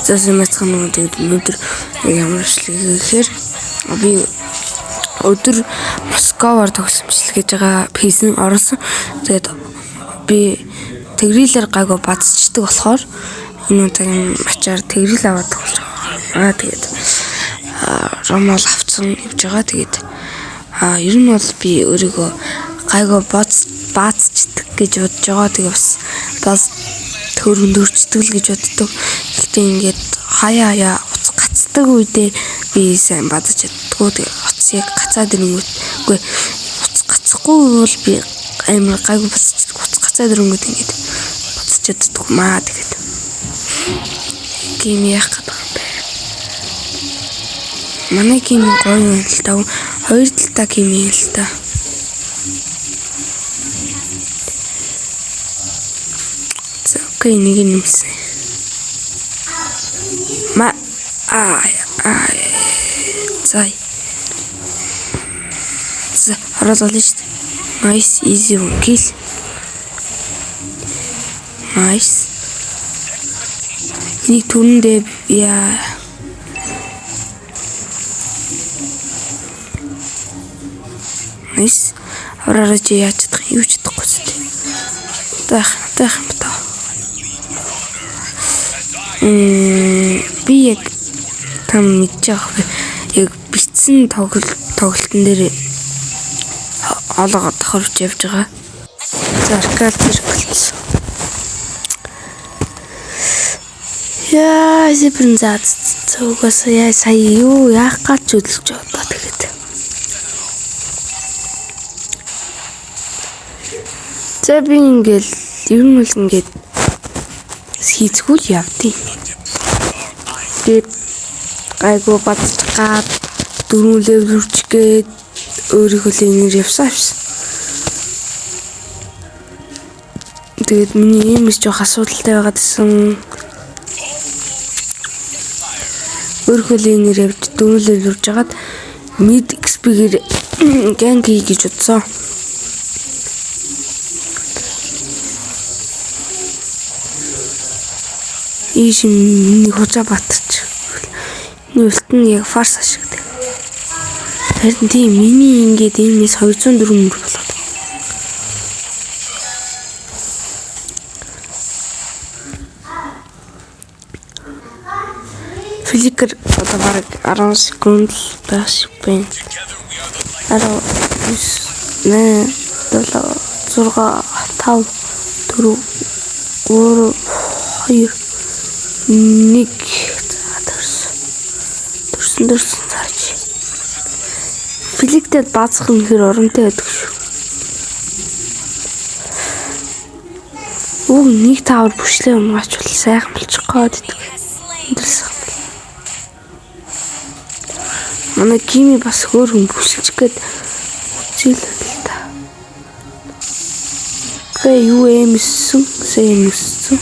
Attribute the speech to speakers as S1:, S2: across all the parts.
S1: зэсэн мэцхан тэгээд өнөөдөр ямар ажил хийхээр би өдөр Московоор төгссөн бичлэг гэж байгаа пизэн орсон. Тэгээд би тэгрэлээр гайгүй бацчдаг болохоор энэ удаагийн ачаар тэгрэл аваад төгсөж байгаа. Тэгээд ромол авцсан явж байгаа. Тэгээд ер нь бол би өөрийгөө гайгүй бацчдаг гэж бодож байгаа. Тэгээд бас төрөндөрчдөг л гэж боддог. Гэхдээ ингээд хаяа уц гацдаг үедээ би сайн бадаж чаддгүй. Тэгээд уцыг гацаад ирэнгүүтгүй уц гацхгүй бол би амар гайгүй бацчдаг. Уц гацаад ирэнгүүт ингээд бацаж чаддгүй маа. Тэгээд гейм яах гэдэг юм бэ? Манай гейм гоё юм л та. Хоёр талтай гейм юм л та. Окей, нэг юм нэмсэн. За, хараад олно шүү дээ. Nice, easy one kill. Nice. Нэг түрэндээ яа. Nice. Авраараа чи яаж чадах юу ч чадахгүй зү. Таах юм ба. Би яг там мэдж байгаа. Яг битсэн тоглолтын дээр олгоод тохирч явж байгаа. За аркад зэрэглэлсэн. Яа, зэпрэн заццоогоос яа сая юу яах гэж хөдөлж байгаа тэгээд. За би ингээл ер нь бол ингээд хийцгүүл явдیں۔ Тэгээд гайгүй бацгаад дөрүүлээ үрчгээд өөрийнхөө линээр явсан. Тэгээд миний юмс жоох асуудалтай байгаад гэсэн. Өөрийнхөө линээр явж дөрүүлээ үрж хагаад mid XP-гээр gank хийж утсан. Ийш миний хужаа батч. Энэ үлт нь яг фарс ашигтай. Харин тийм миний ингээд иймээс 204 мөр болоод. Фликер одоо бараг 10 секунд байх шиг байна. 10 9 7 6 5 4 3 2 нэг төрсөн цааш. Фликтэд баацах нь хэр оромтой байдаг шүү. Уг нэг тавар бүшлээ умгаач бол сайхан болчих гээд идэг. Манай гими бас хөөрхөн бүсэлчих гээд үзэл л та. Гэ юу эмсэн, сэмсэн.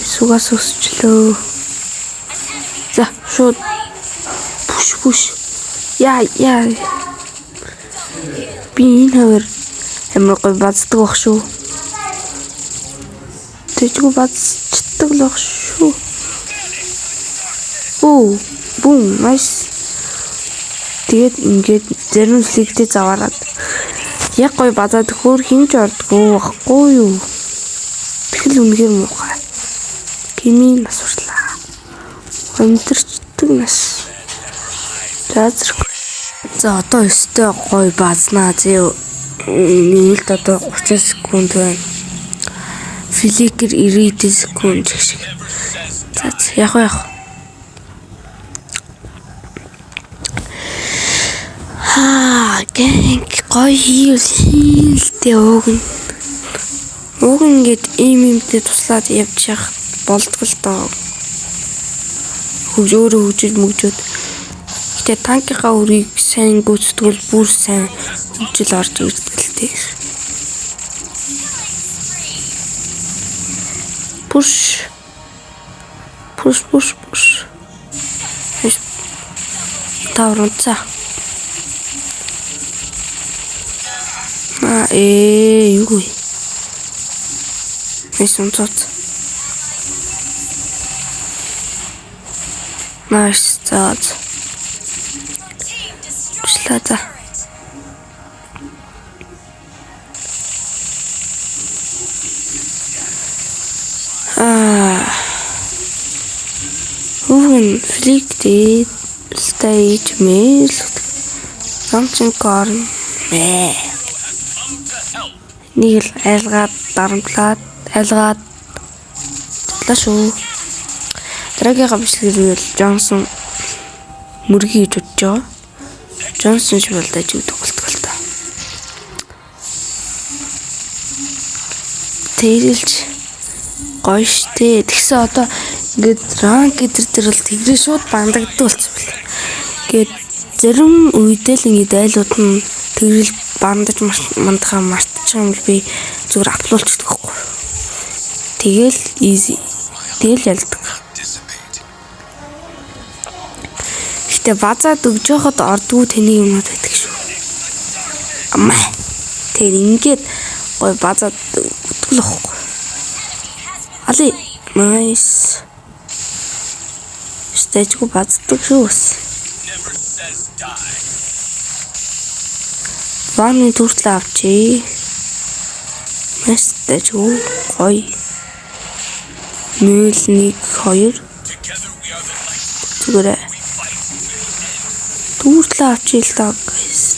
S1: Сугас өсчлөө. За, шууд push. Яа. Би энэ хавар амар гой бацдаг байх шүү. Тэжгүй бацчдаг л байх шүү. Бум, nice. Тэгээд ингээд зарим фликтэй заваараад яг гой базаад хөөр хинж ордгоо байхгүй юу. Тэгэл үнэхээр муухай. Гими нас урлаа. Өнтөрчдөг нас. За одоо өстэй гой базнаа. Зөө нийлд одоо 30 секунд байна. Фликер 90 секунд шиг. За яг. Гэнк гой хийлтэй уугн. Уг ингээд имэмтэй туслаад явж явах болдгоо л доо. Өөрөө хөгжиж мөгжөөд. Гэтэ танкийнхаа үрийг сайн гүйцэтгэл бүр сайн хөгжил орж ирдэг л дээ. Push. Тавранца. Юу. Эсэнцот. Nice. За. Члаа. Хүүн фликтэй stage mail something корн нэг л айлгаад дарамтлаад айлгаад шүү. Дараагийн бичлэгээр Джонсон мөргий гэж бодож байгаа. Джонсон ч болдож тоглолтгол та. Тэрэлж гоё штэ. Тэгсэн одоо ингээд ранк дээр л тэгрээ шууд бандагддаг болсон бэл. Ингээд зарим үедээ л ингээд айлууд нь тэгрэл бандаж мандахаа мартчих юм бол би зүгээр аплуулчихдаг байхгүй. Тэгэл easy. Тэгэл ялдаг. Гэтэ базаад өгж яхад ордгоо тэний юмнууд байдаг шүү. Амаа. Тэр ингээд гой базаад өгдөг л байхгүй. Али nice. Стэжгүй баздаг шүү. Ваны туртлаа авчи. Мэстэжгүй гой. 0-1-2 зүгээр дүүртлээ авчил та guys.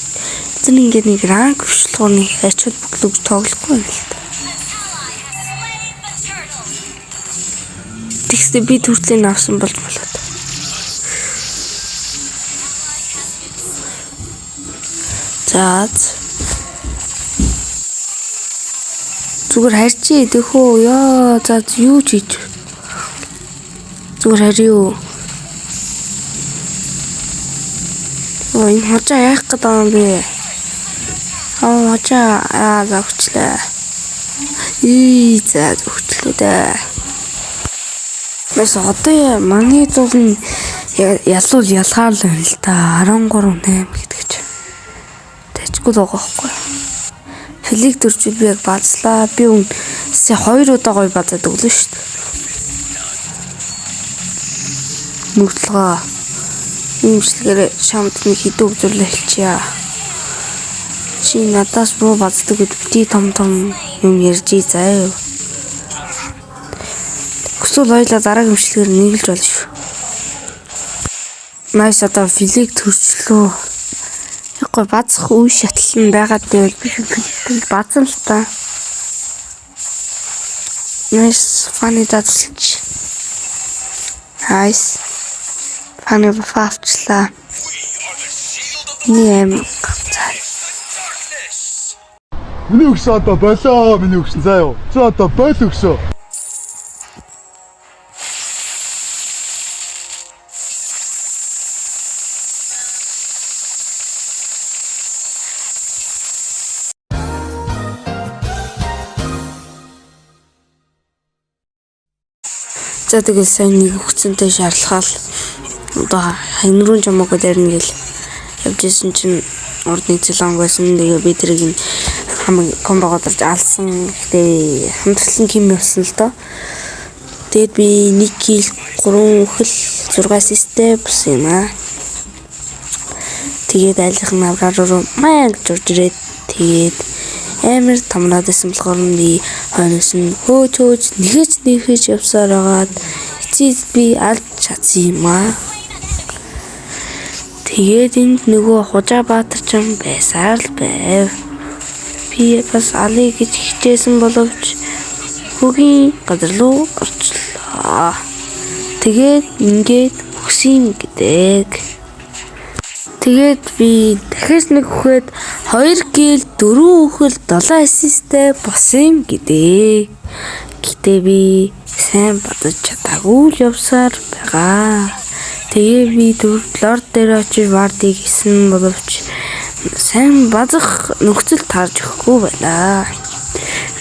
S1: Эцэн ингээд нэг ранк бишлгооны ачаал бүглүүг тоглохгүй юм л та. Тэгсээ би дүүртлийг авсан болж болоод. За зүгээр харьчи тэхөө ёо за юу ч хийж зүгээр харьяа. Ой хожаа яах гэдэг юм бэ? Хожаа загчлаа. За загчлаа да. Бас одоо манай зул нь ялуул ялгаал байна л да 13-8 гэдэг ч. Тэжгүй л байгаа байхгүй. Флик дөрчүүд би яг базлаа. Би үнэсээ 2 удаа гоё базаад өглөө шүү дээ. Нүглгаа. Имжлэгээр шамд нэг хідүү өгзөрлөө хэлчихье. Чи надаас буу баздаг гэд бити том юм ярьжий заа. Хүсвэл ойлоо дараагийн имжлэгээр нэглэж болно шүү. Nice одоо флик төрчлөө. Гой базах үе шатал нь байгаад байвал би базан л та. Nice funny дадалч. Nice. Funny бафчлаа. Нэм.
S2: Миний өгсөн одоо болоо миний өгсөн заа юу. Чи одоо бойл өгсөн.
S1: За тэгэл сайн нэг өгцөнтэй шаарлахаал одоо ханирын жамаагүй дайрна гэл явжсэн чинь урд нэг цэлонг байсан. Тэгээ би тэрийг хамаг комбо гадарч алсан. Гэтээ хамтрлан ким явсан л доо. Тэгээд би 1 кил 3 өхөл 6 систем бусан юм аа. Тэгээд айлынхан авраар руу маяг журж ирээд тэгээд амар тамраад байсан болохоор би хойноос нь хөөж нэхэж явсаар агаад эцэд би алж чадсан юм аа. Тэгээд энд нөгөө Хужаабаатар ч байсаар л байв. Би бас алий гэж хичээсэн боловч хөгийн газар руу орчлоо. Тэгээд ингээд өгсөн гэдэг. Тэгээд би дахиж нэг өгөхөд 2 кил 4 өхөл 7 ассисттэй босон гэдэг. Гэтэ би сайн бодож чадаагүй л явсаар байгаа. Тэгээ би лорд дээр очиж вардыг хийсэн боловч сайн базах нөхцөл таарж өгөхгүй байна.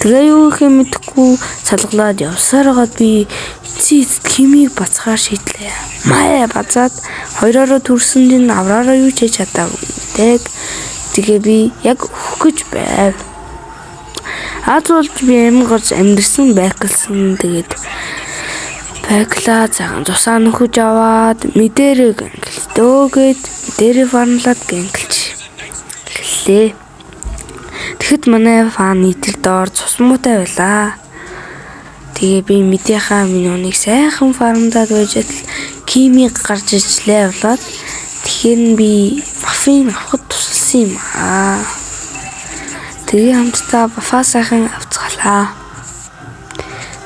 S1: Тэгээ юу гэх юм мэдэхгүй салгалаад явсаар хагаад би эцэст химиг бацхаар шийдлээ. Мая базаад 2-ороо төрсөн дин авраараа юу ч хийж чадаагүй. Тэгээ би яг өгөх гэж байв. Азуулж би амин гарч амьдрсан байх гэсэн. Тэгээд Байглаа цагаан цусаа нөхөж аваад мэдэрэг ангилдөөгээд мэдэрэг фарналаад гэнгэлж эхэллээ. Тэгэхэд манай фаны тэр доор цус муутай байлаа. Тэгээ би мэдээхаа миний хүнийг сайхан фармдаад байж л кимиг гарч ирлээ болоод тэгэхээр би бафын авахд тусалсан юм аа. Тэгээ хамтдаа бафаа сайхан авцгаалаа.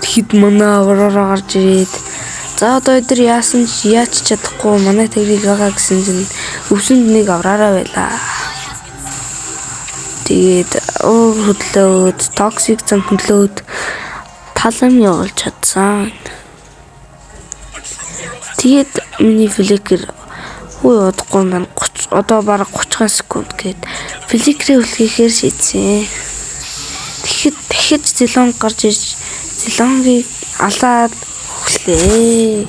S1: Тэгэхэд манай авраараа гарч ирээд за одоо өдөр яасан ч яач чадахгүй манай тэрийг байгаа гэсэн чинь өвсөнд нэг авраараа байлаа. Тэгээд хөдлөөд токсик зам хөдлөөд талам явуулж чадсан. Тэгээд миний фликер удахгүй маань 30 одоо бараг 30 секунд гээд фликерээ үлгээхээр шийдсэн. Тэгэхэд дахиж зелон гарч ирж зелонгийг алаад өглөө.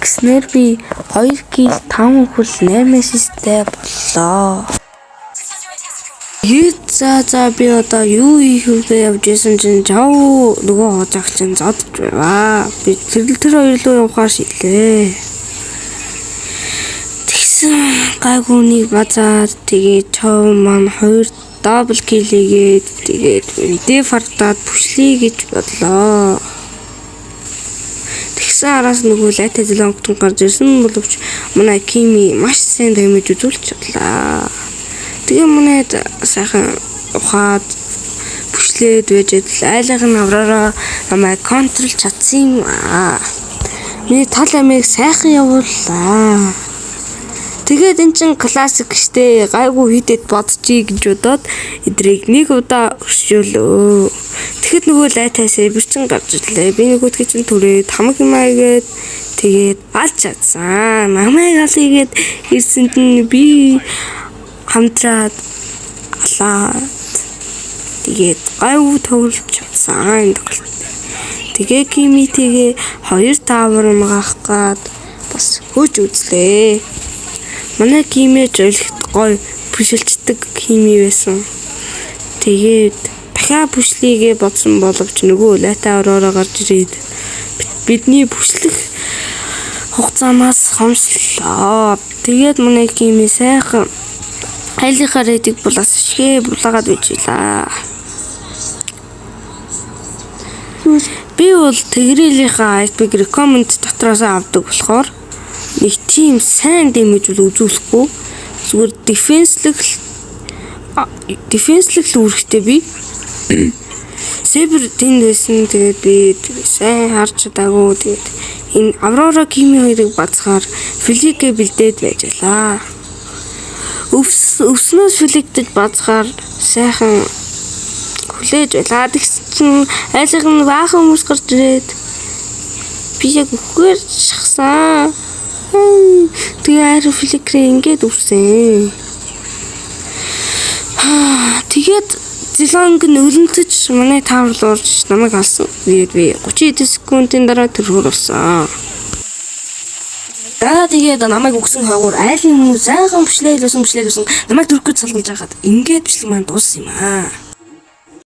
S1: Гэснээр би 2 кг 5 хөл 8 ассисттэй боллоо. За би одоо юу хийх вэ явж исэн чинь жав нөгөө хожаагч чинь зодж байваа. Би тэр хоёр руу явахаар шийдлээ. Тэгсэн гайгуунийг базаад тэгээд чав маань 2 дабл килигээд тэгээд мэдээ фартаад бүшлий гэж бодлоо. Тэгсэн араас нөгөө лайтай зелонгтон гарч ирсэн боловч манай кими маш сайн дэмэж үзүүлж чадлаа. Тэгээ манайд сайхан ухаад бүшлээд байж айлгын авраараа намайг контрол чадсан юм аа. Миний тал амийг сайхан явууллаа. Тэгээд эн чин классик штэ гайгүй хитэд бодчихъя гэж бодоод эдрийг нэг удаа өршөөлөө. Тэгэхэд нөгөө лайтай сэбэрчин гарч ирлээ. Би нөгөөдгөө чин түрээд хамаг юм аагээд тэгээд алж чадсан. Намайг алъягээд ирсэнд нь би хамтраад алаад тэгээд гайгүй тоглож чадсан. Тэгээ кимитэйгээ 2 тавар магах гад бас хөөж үзлээ. Манай кимэж ойлгохт гоё бүшилчдэг кими байсан. Тэгээд дахиад бүшлийгээ бодсон боловч нөгөө лайтай ороороо гарч ирээд бидний бүслэх хугацаанаас хомслоо. Тэгээд манай кими сайхан айлынхаа рэдиг булаас шигэ булаагаад байжлаа. Би бол тэгрэлийнхаа айсбэг рекоменд дотроос авдаг болохоор нэг тийм сайн дэмэж үзүүлэхгүй зүгээр дефенслэг л үүрэгтэй би. Сэбэр тэнд байсан тэгээд би сайн харж чадаагүй тэгээд энэ аврора кими хоёрыг бацгаар фликэ бэлдээд байжлаа. Өвснөөс фликтэж бацгаар сайхан хүлээж байлаа. Тэгс чин айлгын баахан хүмүүс гарч ирээд би яг үгээр шахсан. Тэгээ аир фликрээ ингээд өвсөн. Тэгээд зелонг нь өлөнтөж манай тавар руу орж намайг алсан. Би 30 секундын дараа тэрхүүр болсон. Тэгээд намайг өгсөн хойгоор айлын хүмүүс сайхан бүшлээд намайг дөрөв гэж салгаж байгаад ингээд бичлэг маань дууссан юм аа.